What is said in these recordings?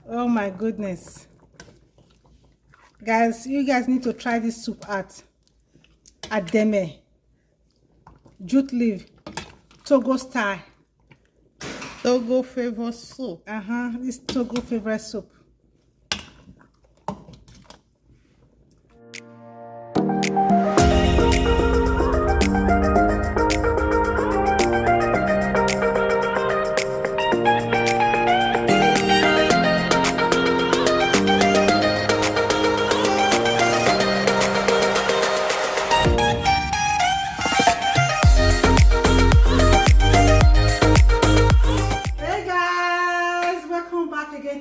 Oh my goodness. Guys, you guys need to try this soup at Ademé. Jute leaf. Togo style. Togo favorite soup. This Togo favorite soup.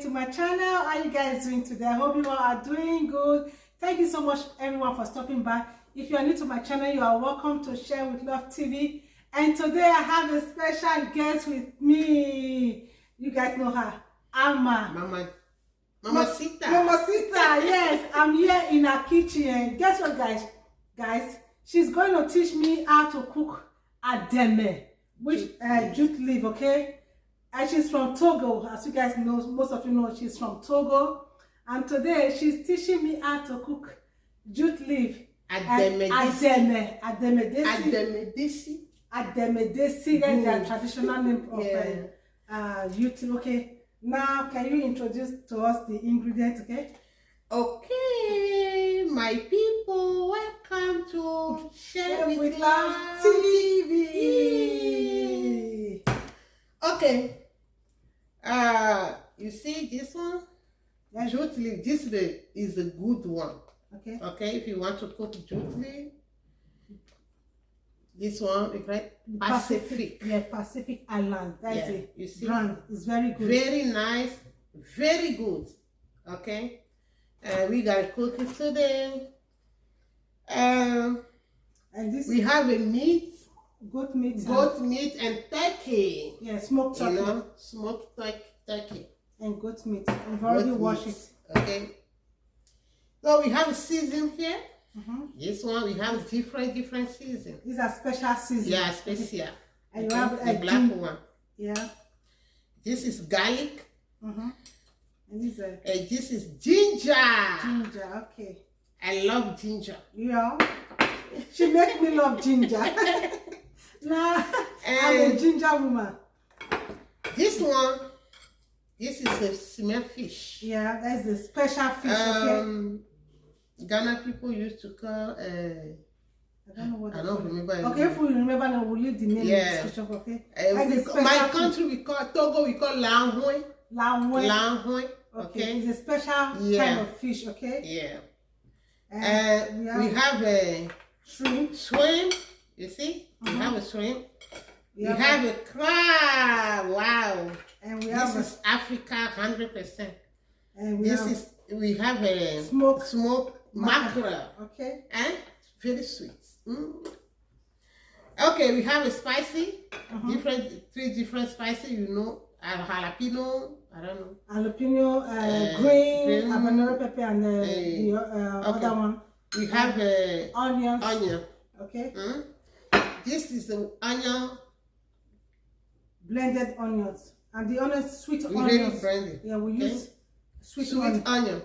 To my channel. How are you guys doing today? I hope you all are doing good. Thank you so much everyone for stopping by. If you are new to my channel, you are welcome to Share with Love TV. And today I have a special guest with me. You guys know her, Mamacita. Mamacita. Yes, I'm here in her kitchen. And guess what, guys, she's going to teach me how to cook ademi, which jute leaf, okay? And she's from Togo. As you guys know, most of you know she's from Togo. And today she's teaching me how to cook jute leaf. Ademi Recipe. That's the traditional name of jute. Okay. Now, can you introduce to us the ingredients, okay? Okay, my people, welcome to Share with Love TV. Okay. You see this one? Yes. Jute leaf. This is a good one. Okay. Okay, if you want to cook jute leaf, this one is right. Pacific. Yeah, Pacific Island. That's it. You see? Brand. It's very good. Very nice. Very good. Okay. We gotta cook it today. And this we have a meat. Goat meat And turkey. Yeah, smoked turkey. You know, smoked turkey. And goat meat. We've already washed it. Okay. So we have a season here. This one we have different season. These are special season. Yeah, special. And you have the black one. Yeah. This is garlic. And this is ginger. Ginger, okay. I love ginger. Yeah. She makes me love ginger. Nah, I'm a ginger woman. This one, this is a cement fish. Yeah, that's the special fish, okay? Ghana people used to call, I don't know what I don't remember. Okay, if we remember now, we'll leave the name in the description, okay? My country, we call, Togo, we call lanhui. Lanhui. Okay. It's a special kind of fish, okay? Yeah. And we have a shrimp. You see? We have a shrimp. We have a crab. Wow. And this is Africa 100%. And we have a smoked mackerel. Okay. And very sweet. Okay, we have a spicy. Three different spices, you know. Jalapeno, I don't know. Jalapeno, green, habanero pepper, and the other one. We have onions. Onion. Okay. This is the onion. Blended onions. And the onions, sweet onions. Really blended. Yeah, we use sweet onion.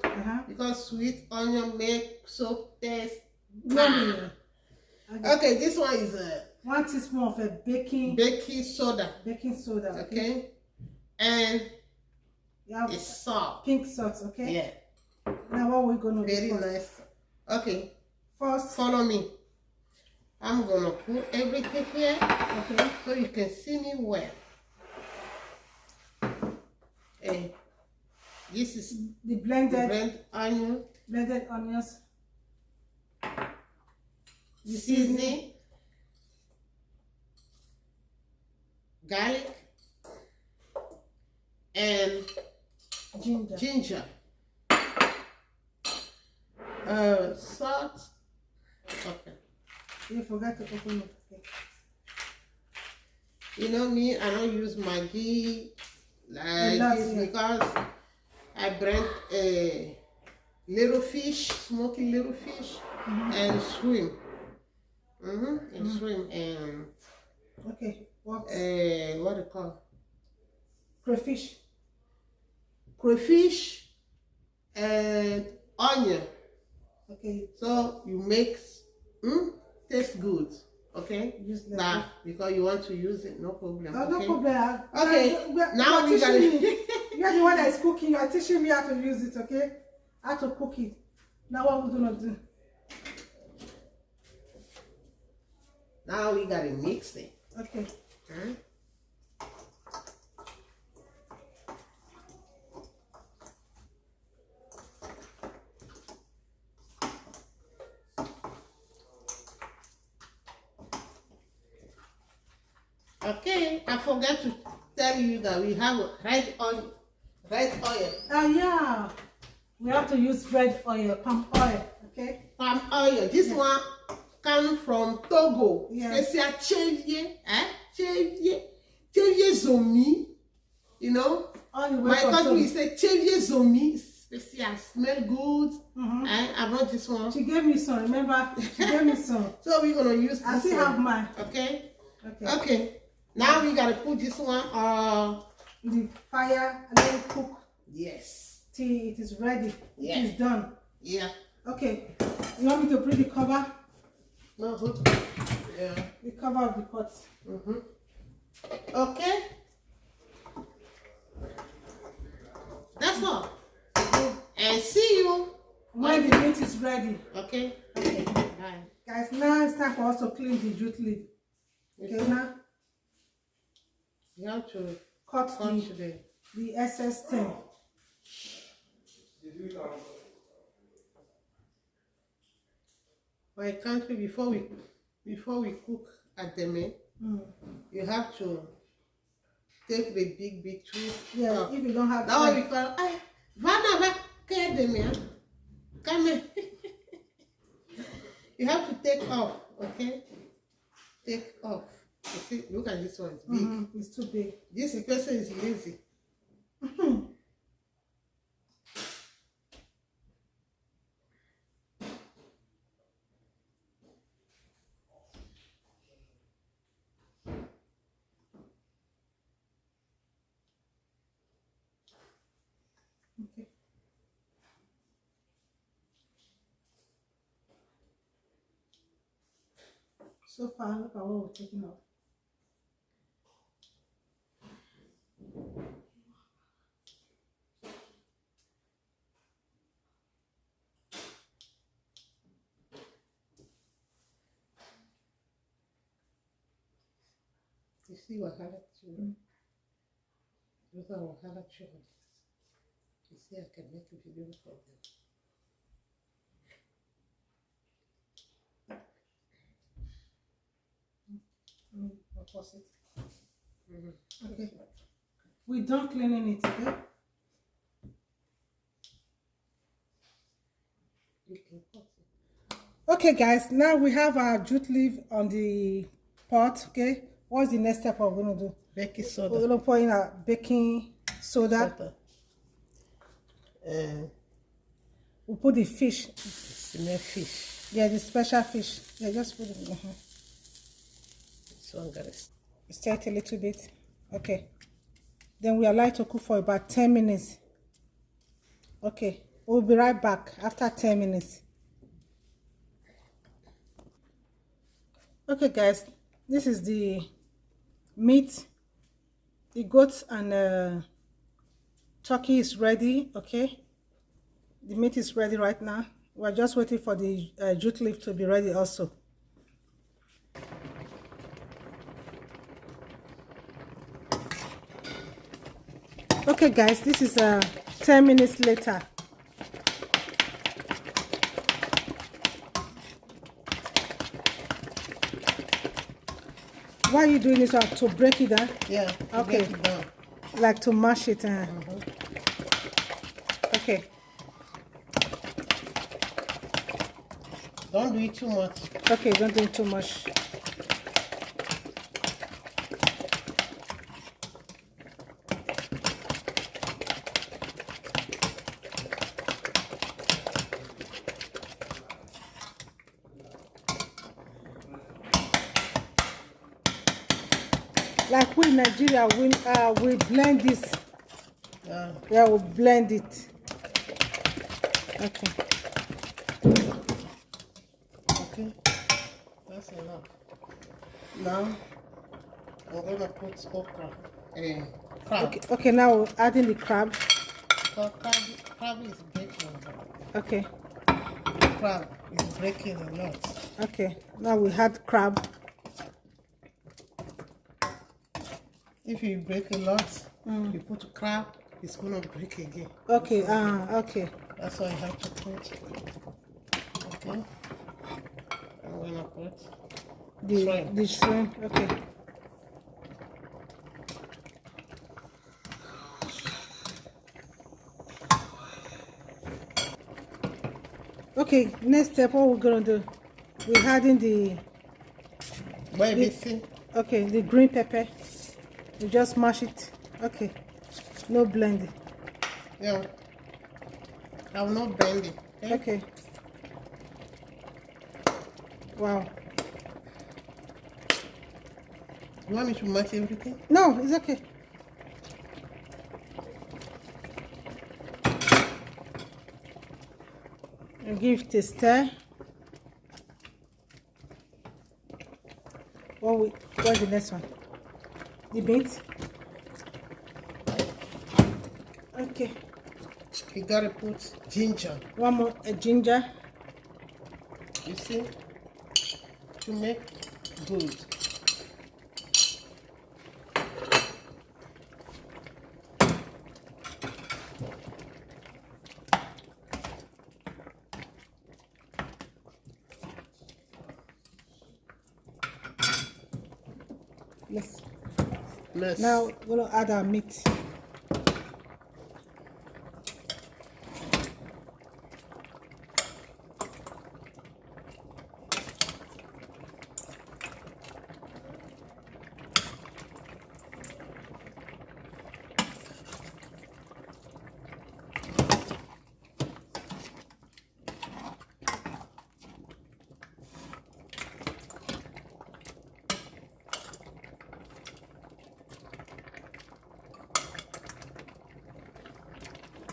Because sweet onion make soap taste. Okay, this one is 1 teaspoon of a baking soda. Okay. And it's salt. Pink salt, okay? Yeah. Now what we're gonna do very nice. Okay. First, follow me. I'm gonna put everything here. Okay. So you can see me well. And this is the blended onion. Blended onions. Seasoning. Garlic. And ginger. Salt. Okay. You forgot to open it. Okay. You know me, I don't use Maggi like this because I blend a little fish, smoky little fish, and shrimp. And shrimp and okay. What? What do you call? Crayfish. crayfish, and onion. Okay. So you make taste good. Okay. Now because you want to use it, no problem. Oh, no problem. Okay. Now we got it. You're the one that is cooking. You are teaching me how to use it. Okay. How to cook it. Now what we're gonna do? Now we gotta mix it. Okay. Okay, I forgot to tell you that we have red oil. Yeah. We have to use red oil, palm oil. Okay. Palm oil. This one comes from Togo. Yeah. Special chevie zomi. You know. My cousin say chevie zomi. Special, smell good. I brought this one. She gave me some. Remember, she gave me some. So we're gonna use. I still have mine. Okay. Okay. Now we gotta put this one in the fire and then cook. Yes. Till it is ready. Yeah. It is done. Yeah. Okay. You want me to bring the cover? No. Yeah. The cover of the pot. Okay. That's all. And see you when the meat is ready. Okay. Okay. Bye. Guys, now it's time for us to clean the jute leaf. Okay, now you have to cut the excess thing. My country, before we cook Ademé, you have to take the big tree. Yeah, if you don't have that one we call Ademé. Come here. You have to take off, okay? Take off. You see, look at this one, it's big. It's too big. This person is lazy. Okay. So far, look at what we're taking off. You see Wahala children? Those are Wahala children. You see, I can make a video for them. Okay. We're done cleaning it, okay? Okay, guys, now we have our jute leaf on the pot, okay? What's the next step we're going to do? Baking soda. We're going to pour in our baking soda. We'll put the fish. Smell fish. Yeah, the special fish. Yeah, just put it in. This one got it. Stir it a little bit. Okay. Then we allow it to cook for about 10 minutes. Okay. We'll be right back after 10 minutes. Okay, guys. This is the meat. The goat and turkey is ready. Okay. The meat is ready right now. We're just waiting for the jute leaf to be ready also. Okay, guys, this is 10 minutes later. Why are you doing this? To break it down? Yeah. Okay. Break it down. Like to mash it. Okay. Don't do it too much. Okay, don't do it too much. Like we in Nigeria, we blend this Yeah. Yeah, we'll blend it. Okay. Okay. That's enough. Now I'm gonna put okra. Crab. Okay. Okay. Now we're adding the crab. Because crab is breaking. Okay. Crab is breaking a lot. Okay. Now we add crab. If you break a lot, you put crab, it's gonna break again. Okay. Okay. That's why you have to put. Okay. I'm gonna put shrimp. The shrimp. Okay. Okay. Next step, what we're gonna do? We're adding the. Okay, the green pepper. You just mash it. Okay. No blending. Yeah. I will not blend it. Okay. Wow. You want me to mash everything? No, it's okay. And give it a stir. What's the next one? The beans. Okay. You gotta put ginger. One more ginger. You see? To make good. Yes. Now we're gonna add our meat.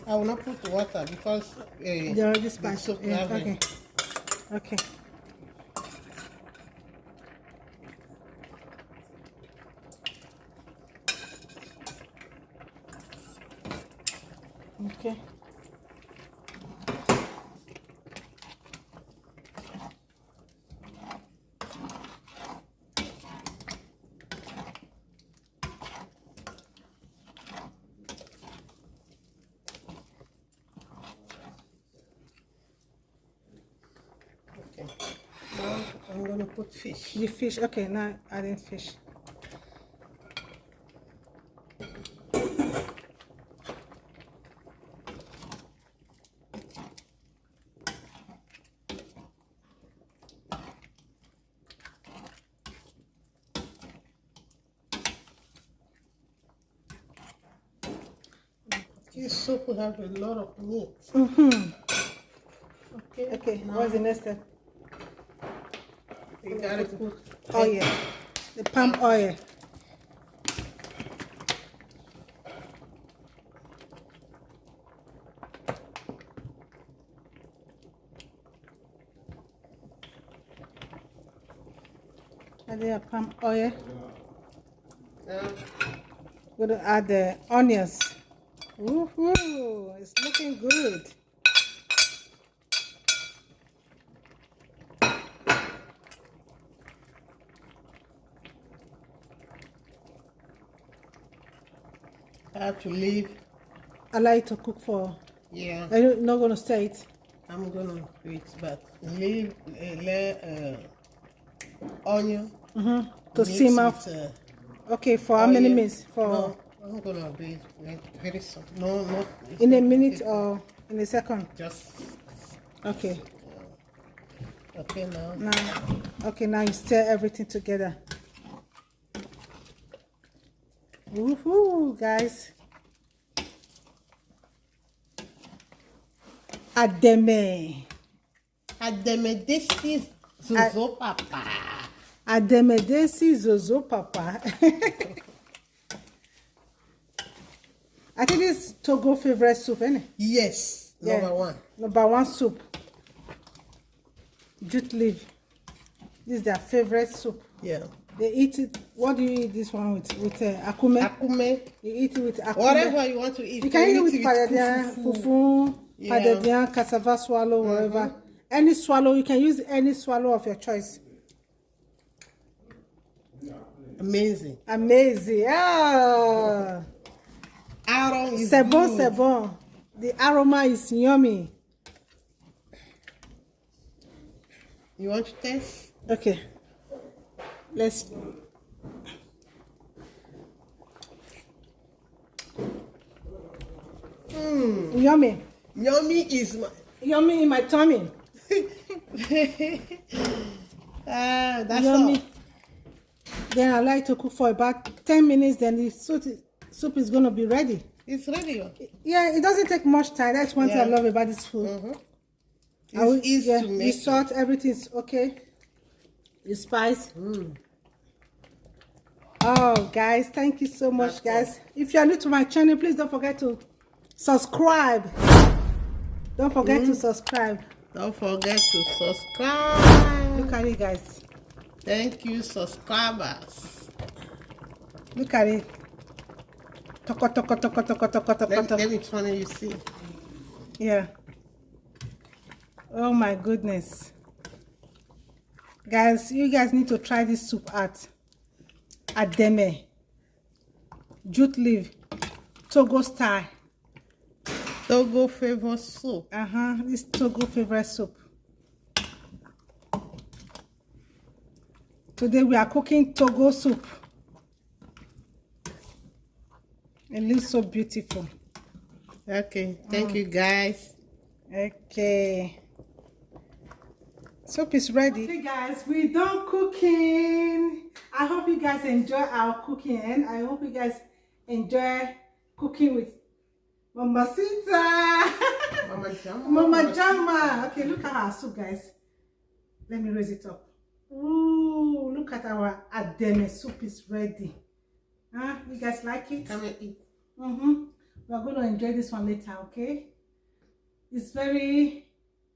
I will not put water because they already spiced. Yeah, okay. Okay. Okay. Now I'm gonna put fish. The fish. Okay. Now adding fish. This soup will have a lot of meat. Okay. Okay. What's the next step? You gotta put oil. The palm oil. Add palm oil. We're going to add the onions. Woohoo! It's looking good. I have to leave. Allow it to cook for. Yeah. Are you not going to stir it? I'm gonna wait, but leave onion to simmer. Okay, for how many minutes? For no, I'm gonna be very soon. No, in a minute or in a second. Just okay. Okay now. Okay, now you stir everything together. Woohoo, guys! Ademé. Ademé, this is Zozo Papa. Ademé, this is Zozo Papa. I think this is Togo favorite soup, isn't it? Yes, Yeah. Number one soup. Jute leaf. This is their favorite soup. Yeah. They eat it. What do you eat this one with? With akume. Akume. You eat it with akume. Whatever you want to eat. You can eat it with padadian, fufu, padadian, cassava swallow, whatever. Any swallow, you can use any swallow of your choice. Amazing. Amazing. Ah. Aroma is C'est bon, good. c'est bon. The aroma is yummy. You want to taste? Okay. Let's. Yummy. Yummy is my. Yummy in my tummy. That's Yummy. all. Then I like to cook for about 10 minutes. Then the soup is going to be ready. It's ready. Yeah, it doesn't take much time. That's one thing I love about this food. It's easy to make. You salt, everything's okay. You spice. Oh, guys, thank you so much, guys. If you are new to my channel, please don't forget to subscribe. Don't forget to subscribe. Don't forget to subscribe. Look at it, guys. Thank you, subscribers. Look at it. Toko, toko, toko, toko, toko, toko, toko. Let me turn it, you see. Yeah. Oh my goodness. Guys, you guys need to try this soup at Ademé. Jute leaf. Togo style. Togo favorite soup. This Togo favorite soup. Today we are cooking Togo soup. It looks so beautiful. Okay, thank you guys. Okay. Soup is ready. Okay guys, we're done cooking. I hope you guys enjoy our cooking and I hope you guys enjoy cooking with Mama Sita. Mama Jama. Okay, look at our soup, guys. Let me raise it up. Ooh, look at our Ademé soup is ready. You guys like it? Come and eat. We're going to enjoy this one later, okay? It's very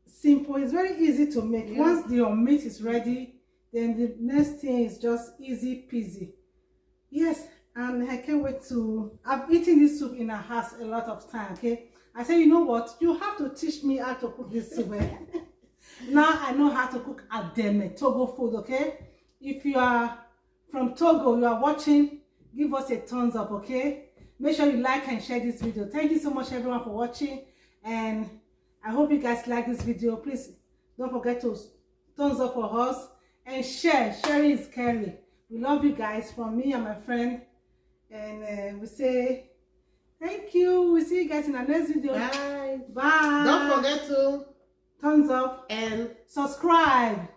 simple. It's very easy to make. Once your meat is ready, then the next thing is just easy peasy. Yes, and I can't wait to. I've eaten this soup in our house a lot of time, okay? I said, you know what? You have to teach me how to cook this soup. Now I know how to cook Ademé, Togo food, okay? If you are from Togo, you are watching, give us a thumbs up, okay? Make sure you like and share this video. Thank you so much everyone for watching, and I hope you guys like this video. Please don't forget to thumbs up for us and share. Sharing is caring. We love you guys from me and my friend, and we say thank you. We'll see you guys in our next video. Bye. Bye. Don't forget to thumbs up and subscribe.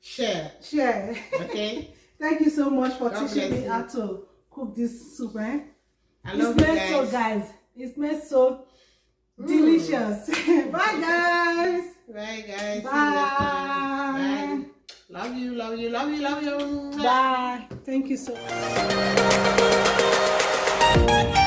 Share. Okay. Thank you so much for teaching me how to cook this soup. I love you guys. So guys, it smells so delicious. Bye guys. Bye guys. Bye. Bye. Love you, love you, love you, love you. Bye. Thank you so much.